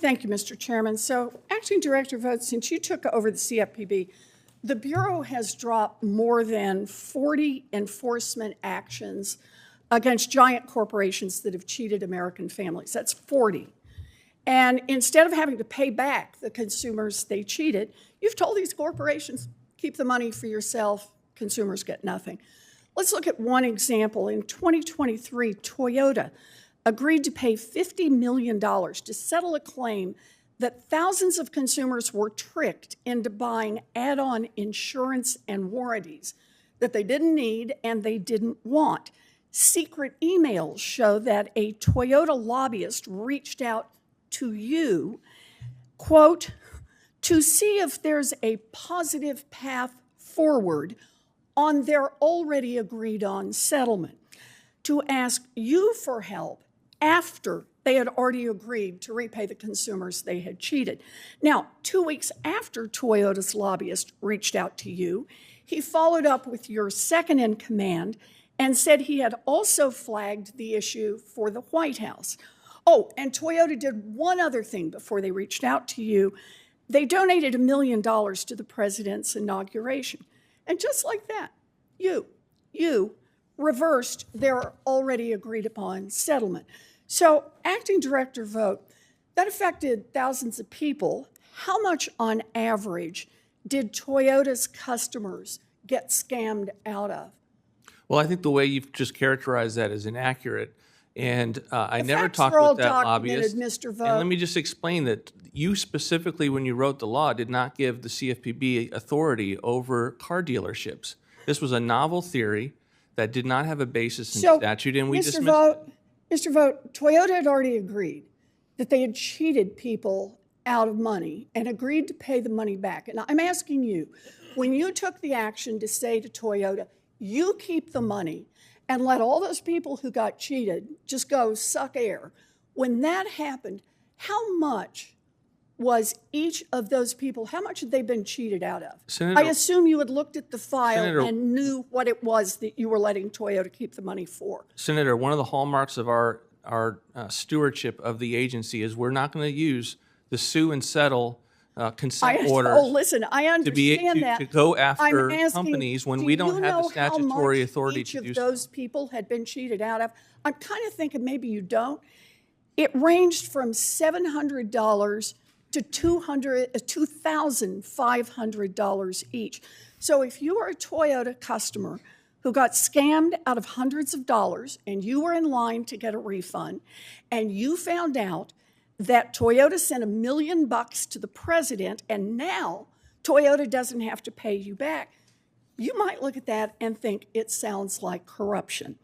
Thank you, Mr. Chairman. So, Acting Director Vogt, since you took over the CFPB, the Bureau has dropped more than 40 enforcement actions against giant corporations that have cheated American families. That's 40. And instead of having to pay back the consumers they cheated, you've told these corporations, keep the money for yourself, consumers get nothing. Let's look at one example. In 2023, Toyota agreed to pay $50 million to settle a claim that thousands of consumers were tricked into buying add-on insurance and warranties that they didn't need and they didn't want. Secret emails show that a Toyota lobbyist reached out to you, quote, to see if there's a positive path forward on their already agreed on settlement, to ask you for help after they had already agreed to repay the consumers they had cheated. Now, 2 weeks after Toyota's lobbyist reached out to you, he followed up with your second in command and said he had also flagged the issue for the White House. Oh, and Toyota did one other thing before they reached out to you. They donated $1 million to the president's inauguration. And just like that, you reversed their already agreed upon settlement. So, Acting Director Vogt, that affected thousands of people. How much on average did Toyota's customers get scammed out of? Well, I think the way you've just characterized that is inaccurate. And I The never facts talked are all with that documented, lobbyist. Mr. And Vogt. let me just explain that you specifically, when you wrote the law, did not give the CFPB authority over car dealerships. This was a novel theory that did not have a basis in statute, and we dismissed it. Mr. Vogt, Toyota had already agreed that they had cheated people out of money and agreed to pay the money back. And I'm asking you, when you took the action to say to Toyota, you keep the money and let all those people who got cheated just go suck air, when that happened, how much was each of those people, how much had they been cheated out of? Senator, I assume you had looked at the file Senator, and knew what it was that you were letting Toyota keep the money for. Senator, one of the hallmarks of our stewardship of the agency is we're not going to use the sue and settle consent orders Oh, listen, I understand that. to go after I'm asking, companies when we don't have the statutory authority to do so. Each of those people had been cheated out of. I'm kind of thinking maybe you don't. It ranged from $700 to $2,500 each. So if you are a Toyota customer who got scammed out of hundreds of dollars and you were in line to get a refund and you found out that Toyota sent $1 million to the president and now Toyota doesn't have to pay you back, you might look at that and think it sounds like corruption.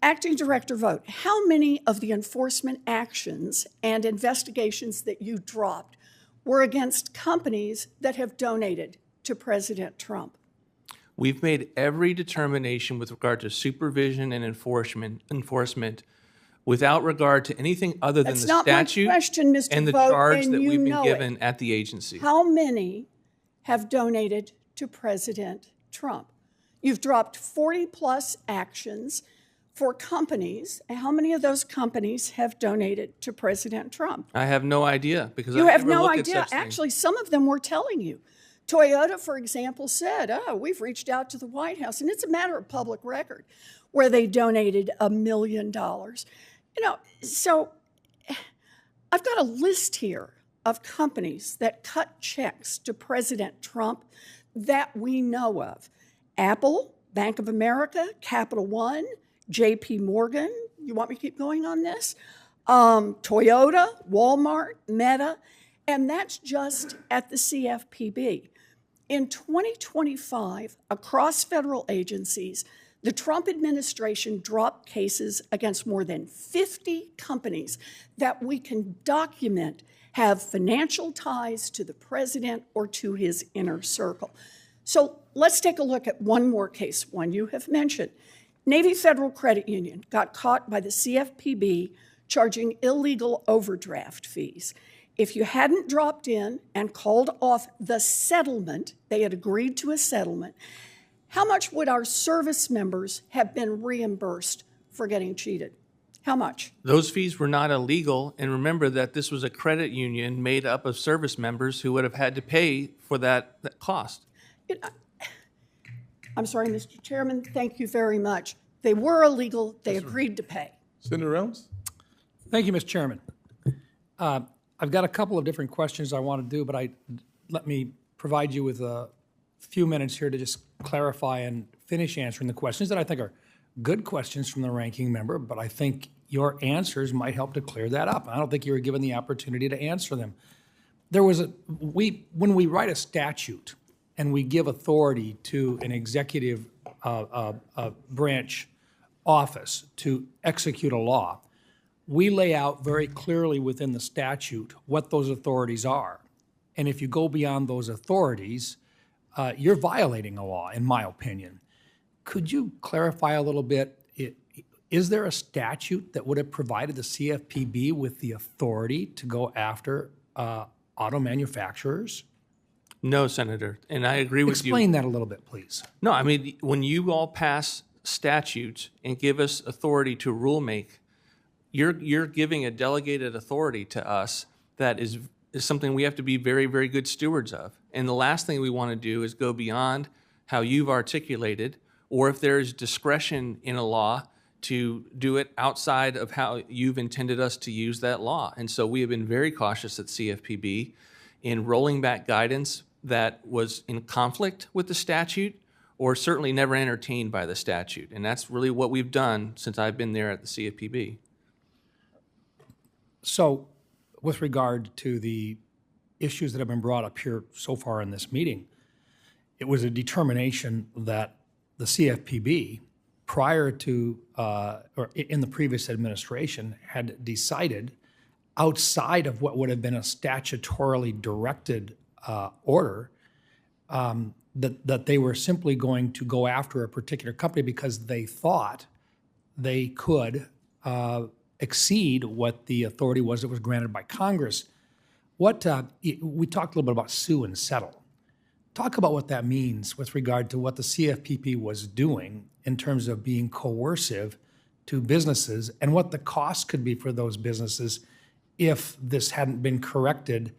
Acting Director Vogt, how many of the enforcement actions and investigations that you dropped were against companies that have donated to President Trump? We've made every determination with regard to supervision and enforcement without regard to anything other than the statute and the charge that we've been given at the agency. How many have donated to President Trump? You've dropped 40-plus actions for companies. How many of those companies have donated to President Trump? I have no idea because you I have never no look idea. at such things. Actually, some of them were telling you. Toyota, for example, said, we've reached out to the White House, and it's a matter of public record, where they donated $1 million. So I've got a list here of companies that cut checks to President Trump that we know of. Apple, Bank of America, Capital One, J.P. Morgan. You want me to keep going on this? Toyota, Walmart, Meta, and that's just at the CFPB. In 2025, across federal agencies, the Trump administration dropped cases against more than 50 companies that we can document have financial ties to the president or to his inner circle. So let's take a look at one more case, one you have mentioned. Navy Federal Credit Union got caught by the CFPB charging illegal overdraft fees. If you hadn't dropped in and called off the settlement, they had agreed to a settlement, how much would our service members have been reimbursed for getting cheated? How much? Those fees were not illegal, and remember that this was a credit union made up of service members who would have had to pay for that cost. I'm sorry, Mr. Chairman, thank you very much. They were illegal, they agreed to pay. Senator Reynolds? Thank you, Mr. Chairman. I've got a couple of different questions I want to do, but let me provide you with a few minutes here to just clarify and finish answering the questions that I think are good questions from the ranking member, but I think your answers might help to clear that up. I don't think you were given the opportunity to answer them. When we write a statute and we give authority to an executive branch office to execute a law, we lay out very clearly within the statute what those authorities are. And if you go beyond those authorities, you're violating a law, in my opinion. Could you clarify a little bit? Is there a statute that would have provided the CFPB with the authority to go after auto manufacturers? No, Senator, and I agree with you. Explain that a little bit, please. No, I mean, when you all pass statutes and give us authority to rule make, you're giving a delegated authority to us that is something we have to be very, very good stewards of. And the last thing we want to do is go beyond how you've articulated, or if there's discretion in a law, to do it outside of how you've intended us to use that law. And so we have been very cautious at CFPB in rolling back guidance that was in conflict with the statute or certainly never entertained by the statute. And that's really what we've done since I've been there at the CFPB. So with regard to the issues that have been brought up here so far in this meeting, it was a determination that the CFPB, prior to or in the previous administration, had decided outside of what would have been a statutorily directed order that they were simply going to go after a particular company because they thought they could exceed what the authority was that was granted by Congress. We talked a little bit about sue and settle. Talk about what that means with regard to what the CFPB was doing in terms of being coercive to businesses and what the cost could be for those businesses if this hadn't been corrected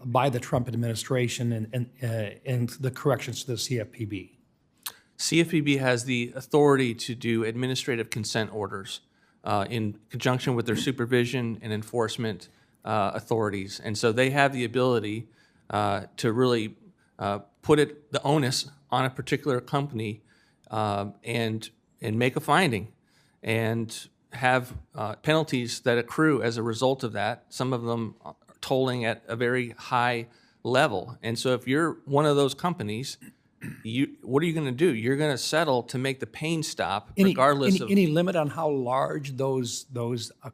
by the Trump administration and the corrections to the CFPB. CFPB has the authority to do administrative consent orders in conjunction with their supervision and enforcement authorities. And so they have the ability to really put the onus on a particular company and make a finding and have penalties that accrue as a result of that, some of them tolling at a very high level. And so if you're one of those companies, what are you going to do? You're going to settle to make the pain stop, regardless of... Any limit on how large those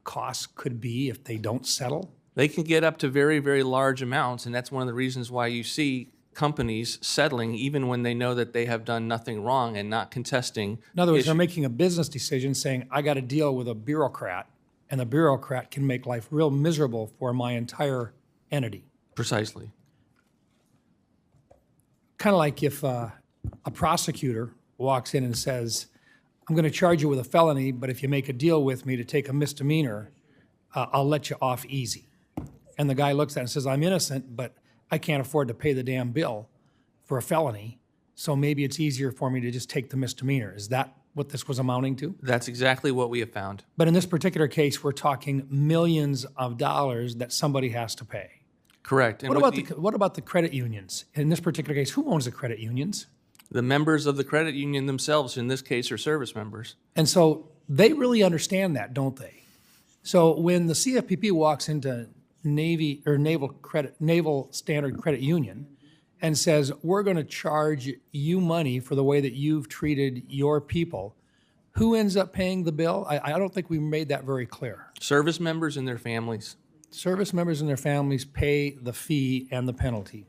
costs could be if they don't settle? They can get up to very, very large amounts, and that's one of the reasons why you see companies settling even when they know that they have done nothing wrong and not contesting. In other words, they're making a business decision saying, I got to deal with a bureaucrat, and the bureaucrat can make life real miserable for my entire entity. Precisely. Kind of like if a prosecutor walks in and says, I'm going to charge you with a felony, but if you make a deal with me to take a misdemeanor, I'll let you off easy. And the guy looks at it and says, I'm innocent, but I can't afford to pay the damn bill for a felony, so maybe it's easier for me to just take the misdemeanor. Is that what this was amounting to? That's exactly what we have found. But in this particular case, we're talking millions of dollars that somebody has to pay. Correct. And what about the credit unions? In this particular case, who owns the credit unions? The members of the credit union themselves, in this case, are service members. And so they really understand that, don't they? So when the CFPB walks into Navy or Naval Standard Credit Union and says, we're going to charge you money for the way that you've treated your people, who ends up paying the bill? I don't think we made that very clear. Service members and their families. Service members and their families pay the fee and the penalty.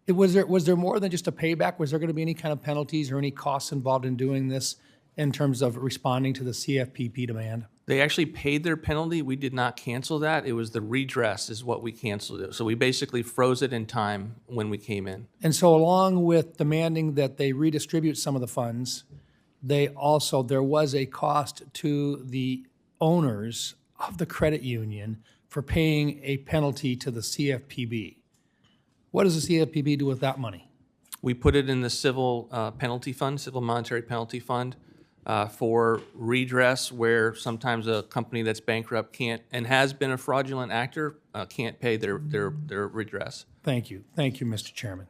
Was there more than just a payback? Was there going to be any kind of penalties or any costs involved in doing this in terms of responding to the CFPB demand? They actually paid their penalty. We did not cancel that. It was the redress is what we canceled it. So we basically froze it in time when we came in. And so along with demanding that they redistribute some of the funds, there was a cost to the owners of the credit union for paying a penalty to the CFPB. What does the CFPB do with that money? We put it in the civil penalty fund, civil monetary penalty fund, for redress where sometimes a company that's bankrupt can't and has been a fraudulent actor can't pay their redress. Thank you. Thank you, Mr. Chairman.